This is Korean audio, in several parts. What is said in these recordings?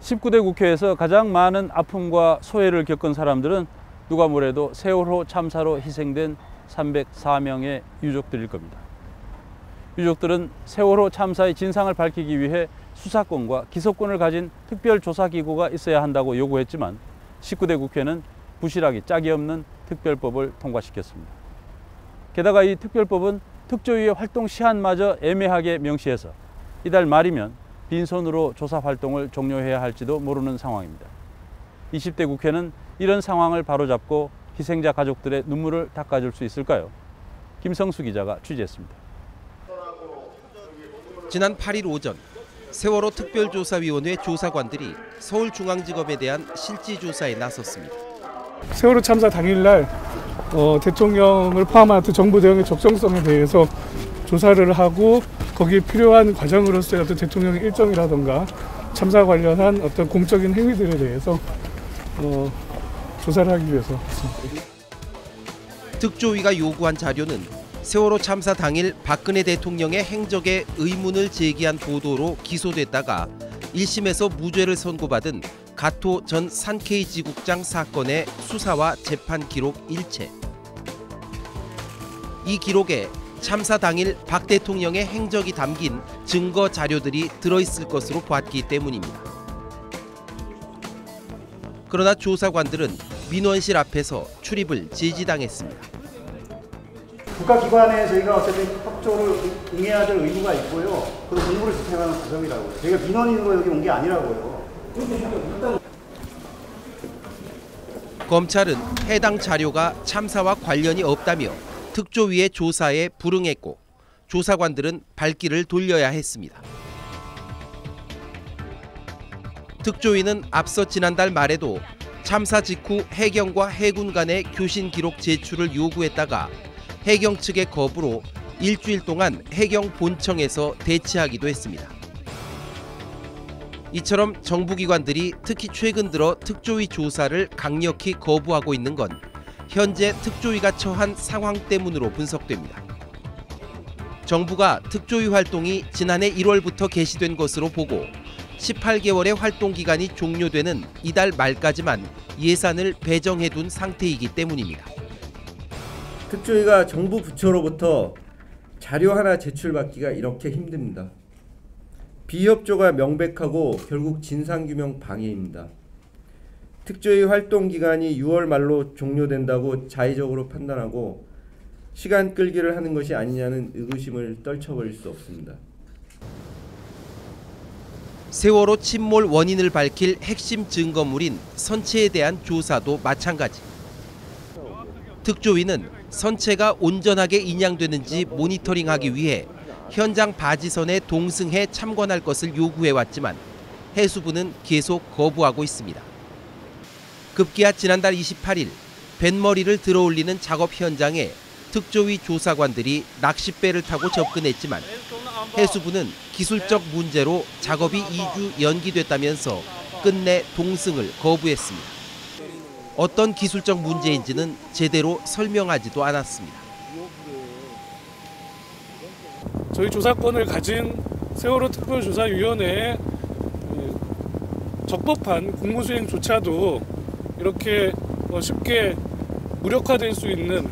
19대 국회에서 가장 많은 아픔과 소외를 겪은 사람들은 누가 뭐래도 세월호 참사로 희생된 304명의 유족들일 겁니다. 유족들은 세월호 참사의 진상을 밝히기 위해 수사권과 기소권을 가진 특별조사기구가 있어야 한다고 요구했지만 19대 국회는 부실하기 짝이 없는 특별법을 통과시켰습니다. 게다가 이 특별법은 특조위의 활동 시한마저 애매하게 명시해서 이달 말이면 빈손으로 조사 활동을 종료해야 할지도 모르는 상황입니다. 20대 국회는 이런 상황을 바로잡고 희생자 가족들의 눈물을 닦아줄 수 있을까요? 김성수 기자가 취재했습니다. 지난 8일 오전 세월호 특별조사위원회 조사관들이 서울중앙지검에 대한 실지조사에 나섰습니다. 세월호 참사 당일날 대통령을 포함한 어떤 정부 대응의 적정성에 대해서 조사를 하고 거기에 필요한 과정으로서의 어떤 대통령의 일정이라든가 참사 관련한 어떤 공적인 행위들에 대해서 조사를 하기 위해서 했습니다. 특조위가 요구한 자료는 세월호 참사 당일 박근혜 대통령의 행적에 의문을 제기한 보도로 기소됐다가 1심에서 무죄를 선고받은 가토 전 산케이지국장 사건의 수사와 재판 기록 일체. 이 기록에 참사 당일 박 대통령의 행적이 담긴 증거 자료들이 들어있을 것으로 보았기 때문입니다. 그러나 조사관들은 민원실 앞에서 출입을 제지당했습니다. 국가기관에 저희가 어쨌든 협조를 응해야 될 의무가 있고요. 그리고 공부를 집행하는 과정이라고요. 저희가 민원인으로 여기 온 게 아니라고요. 검찰은 해당 자료가 참사와 관련이 없다며 특조위의 조사에 불응했고 조사관들은 발길을 돌려야 했습니다. 특조위는 앞서 지난달 말에도 참사 직후 해경과 해군 간의 교신 기록 제출을 요구했다가 해경 측의 거부로 일주일 동안 해경 본청에서 대치하기도 했습니다. 이처럼 정부기관들이 특히 최근 들어 특조위 조사를 강력히 거부하고 있는 건 현재 특조위가 처한 상황 때문으로 분석됩니다. 정부가 특조위 활동이 지난해 1월부터 개시된 것으로 보고 18개월의 활동 기간이 종료되는 이달 말까지만 예산을 배정해둔 상태이기 때문입니다. 특조위가 정부 부처로부터 자료 하나 제출받기가 이렇게 힘듭니다. 비협조가 명백하고 결국 진상규명 방해입니다. 특조위 활동 기간이 6월 말로 종료된다고 자의적으로 판단하고 시간 끌기를 하는 것이 아니냐는 의구심을 떨쳐버릴 수 없습니다. 세월호 침몰 원인을 밝힐 핵심 증거물인 선체에 대한 조사도 마찬가지. 특조위는 선체가 온전하게 인양되는지 모니터링하기 위해 현장 바지선에 동승해 참관할 것을 요구해왔지만 해수부는 계속 거부하고 있습니다. 급기야 지난달 28일 뱃머리를 들어올리는 작업 현장에 특조위 조사관들이 낚싯배를 타고 접근했지만 해수부는 기술적 문제로 작업이 2주 연기됐다면서 끝내 동승을 거부했습니다. 어떤 기술적 문제인지는 제대로 설명하지도 않았습니다. 저희 조사권을 가진 세월호 특별조사위원회의 적법한 공무수행조차도 이렇게 쉽게 무력화될 수 있는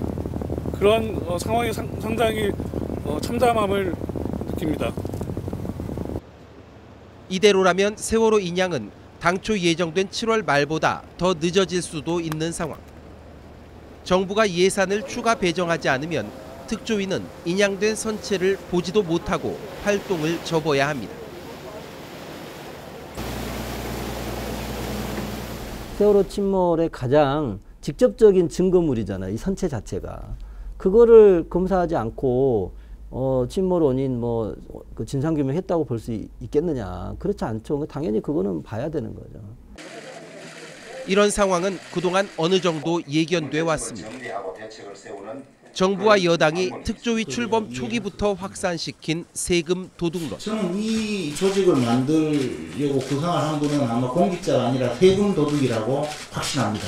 그런 상황이 상당히 참담함을 느낍니다. 이대로라면 세월호 인양은 당초 예정된 7월 말보다 더 늦어질 수도 있는 상황. 정부가 예산을 추가 배정하지 않으면 특조위는 인양된 선체를 보지도 못하고 활동을 접어야 합니다. 세월호 침몰의 가장 직접적인 증거물이잖아요. 이 선체 자체가. 그거를 검사하지 않고 침몰 원인 그 진상규명했다고 볼 수 있겠느냐. 그렇지 않죠. 당연히 그거는 봐야 되는 거죠. 이런 상황은 그동안 어느 정도 예견돼 왔습니다. 정부와 여당이 특조위 출범 초기부터 확산시킨 세금 도둑론. 저는 이 조직을 만들려고 구상을 한 분은 아마 공직자가 아니라 세금 도둑이라고 확신합니다.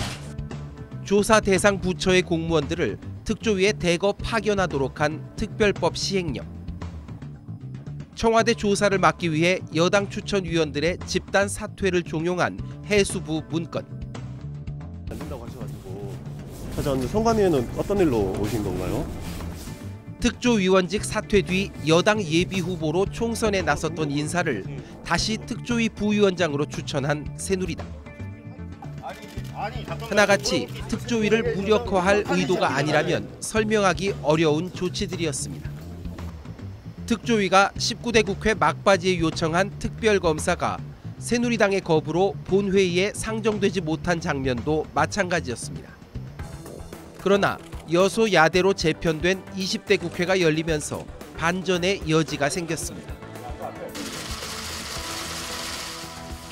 조사 대상 부처의 공무원들을 특조위에 대거 파견하도록 한 특별법 시행령. 청와대 조사를 막기 위해 여당 추천위원들의 집단 사퇴를 종용한 해수부 문건. 안 된다고 하셔가지고 찾아왔는데 성관위원은 어떤 일로 오신 건가요? 특조위원직 사퇴 뒤 여당 예비후보로 총선에 나섰던 인사를 다시 특조위 부위원장으로 추천한 새누리당. 하나같이 특조위를 무력화할 의도가 아니라면 설명하기 어려운 조치들이었습니다. 특조위가 19대 국회 막바지에 요청한 특별검사가 새누리당의 거부로 본회의에 상정되지 못한 장면도 마찬가지였습니다. 그러나 여소야대로 재편된 20대 국회가 열리면서 반전의 여지가 생겼습니다.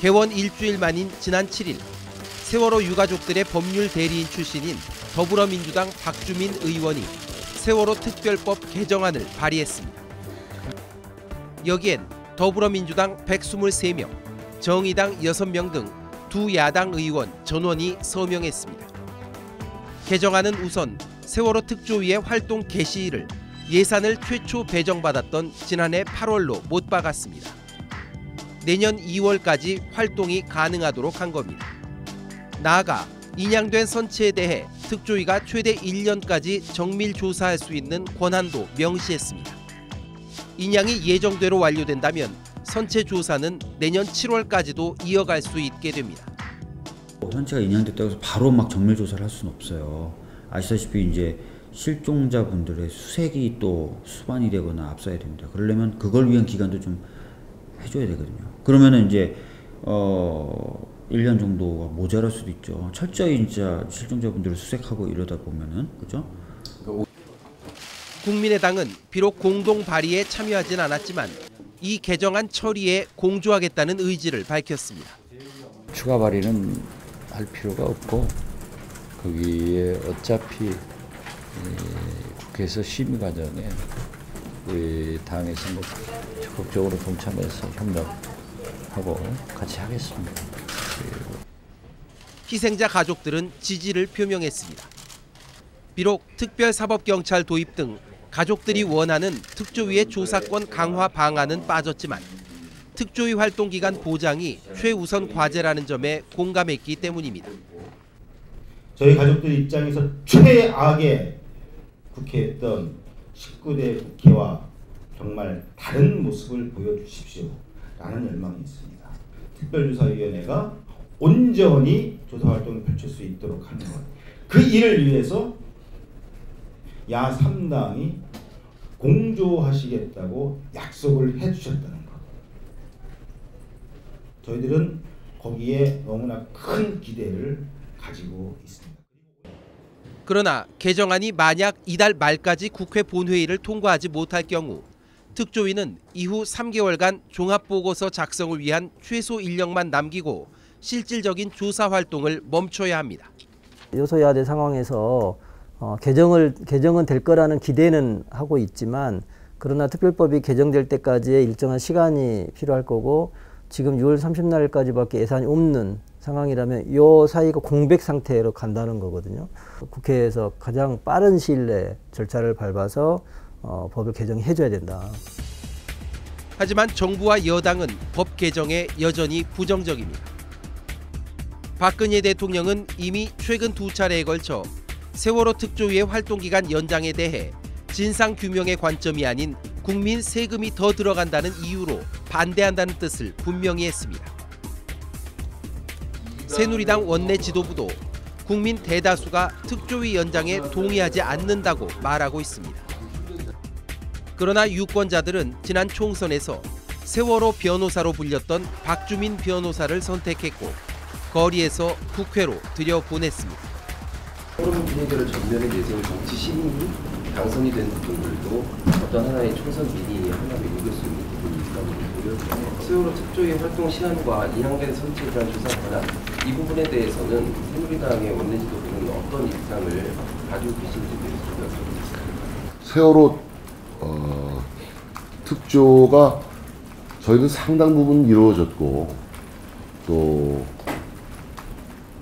개원 일주일 만인 지난 7일 세월호 유가족들의 법률 대리인 출신인 더불어민주당 박주민 의원이 세월호 특별법 개정안을 발의했습니다. 여기엔 더불어민주당 123명, 정의당 6명 등 두 야당 의원 전원이 서명했습니다. 개정안은 우선 세월호 특조위의 활동 개시일을 예산을 최초 배정받았던 지난해 8월로 못 박았습니다. 내년 2월까지 활동이 가능하도록 한 겁니다. 나아가 인양된 선체에 대해 특조위가 최대 1년까지 정밀 조사할 수 있는 권한도 명시했습니다. 인양이 예정대로 완료된다면 선체 조사는 내년 7월까지도 이어갈 수 있게 됩니다. 선체가 인양됐다고 해서 바로 막 정밀 조사를 할 수는 없어요. 아시다시피 이제 실종자분들의 수색이 또 수반이 되거나 앞서야 됩니다. 그러려면 그걸 위한 기간도 좀 해줘야 되거든요. 그러면은 이제 1년 정도가 모자랄 수도 있죠. 철저히 진짜 실종자분들을 수색하고 이러다 보면은, 그죠? 국민의당은 비록 공동 발의에 참여하진 않았지만 이 개정안 처리에 공조하겠다는 의지를 밝혔습니다. 추가 발의는 할 필요가 없고 거기에 어차피 국회에서 심의 과정에 당에서 적극적으로 동참해서 협력하고 같이 하겠습니다. 희생자 가족들은 지지를 표명했습니다. 비록 특별사법경찰 도입 등 가족들이 원하는 특조위의 조사권 강화 방안은 빠졌지만 특조위 활동 기간 보장이 최우선 과제라는 점에 공감했기 때문입니다. 저희 가족들 입장에서 최악의 국회였던 19대 국회와 정말 다른 모습을 보여주십시오 라는 열망이 있습니다. 특별조사위원회가 온전히 조사활동을 펼칠 수 있도록 하는 것, 그 일을 위해서 야 3당이 공조하시겠다고 약속을 해주셨다는 것, 저희들은 거기에 너무나 큰 기대를 가지고 있습니다. 그러나 개정안이 만약 이달 말까지 국회 본회의를 통과하지 못할 경우 특조위는 이후 3개월간 종합보고서 작성을 위한 최소 인력만 남기고 실질적인 조사 활동을 멈춰야 합니다. 여소야대 상황에서 개정은 될 거라는 기대는 하고 있지만, 그러나 특별법이 개정될 때까지의 일정한 시간이 필요할 거고, 지금 6월 30날까지밖에 예산이 없는 상황이라면 이 사이가 공백 상태로 간다는 거거든요. 국회에서 가장 빠른 시일 내에 절차를 밟아서 법을 개정해 줘야 된다. 하지만 정부와 여당은 법 개정에 여전히 부정적입니다. 박근혜 대통령은 이미 최근 2차례에 걸쳐 세월호 특조위의 활동기간 연장에 대해 진상규명의 관점이 아닌 국민 세금이 더 들어간다는 이유로 반대한다는 뜻을 분명히 했습니다. 새누리당 원내 지도부도 국민 대다수가 특조위 연장에 동의하지 않는다고 말하고 있습니다. 그러나 유권자들은 지난 총선에서 세월호 변호사로 불렸던 박주민 변호사를 선택했고 거리에서 국회로 들여보냈습니다. 세월호 분위기를 전면에 내세운 정치 시민이 당선이 된 부분들도 어떤 하나의 총선 민의에 하나로 읽을 수 있는 부분이 있다고 보고요. 세월호 특조위 활동 시한과 인양된 선체에 대한 조사 권한, 이 부분에 대해서는 새누리당의 원내 지도부는 어떤 입장을 가지고 계신지 여쭤보겠습니다. 세월호 특조가 저희는 상당 부분 이루어졌고, 또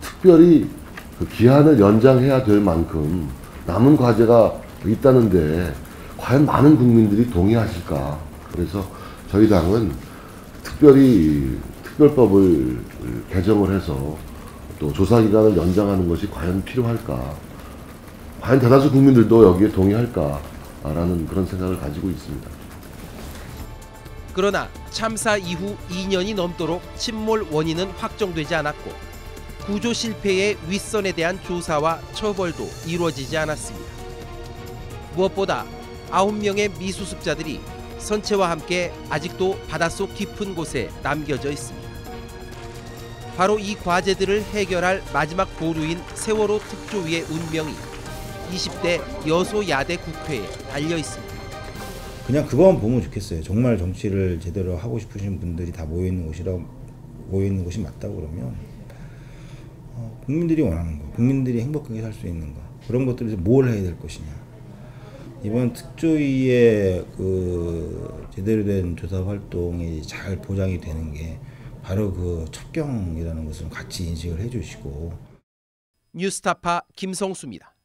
특별히 그 기한을 연장해야 될 만큼 남은 과제가 있다는데 과연 많은 국민들이 동의하실까? 그래서 저희 당은 특별히 특별법을 개정을 해서 또 조사 기간을 연장하는 것이 과연 필요할까? 과연 대다수 국민들도 여기에 동의할까라는 그런 생각을 가지고 있습니다. 그러나 참사 이후 2년이 넘도록 침몰 원인은 확정되지 않았고 구조 실패의 윗선에 대한 조사와 처벌도 이루어지지 않았습니다. 무엇보다 9명의 미수습자들이 선체와 함께 아직도 바닷속 깊은 곳에 남겨져 있습니다. 바로 이 과제들을 해결할 마지막 보루인 세월호 특조위의 운명이 20대 여소야대 국회에 달려 있습니다. 그냥 그거만 보면 좋겠어요. 정말 정치를 제대로 하고 싶으신 분들이 다 모여 있는 곳이 맞다고 그러면 국민들이 원하는 거, 국민들이 행복하게 살 수 있는 거, 그런 것들에서 뭘 해야 될 것이냐. 이번 특조위의 그 제대로 된 조사 활동이 잘 보장이 되는 게 바로 그 첩경이라는 것을 같이 인식을 해주시고. 뉴스타파 김성수입니다.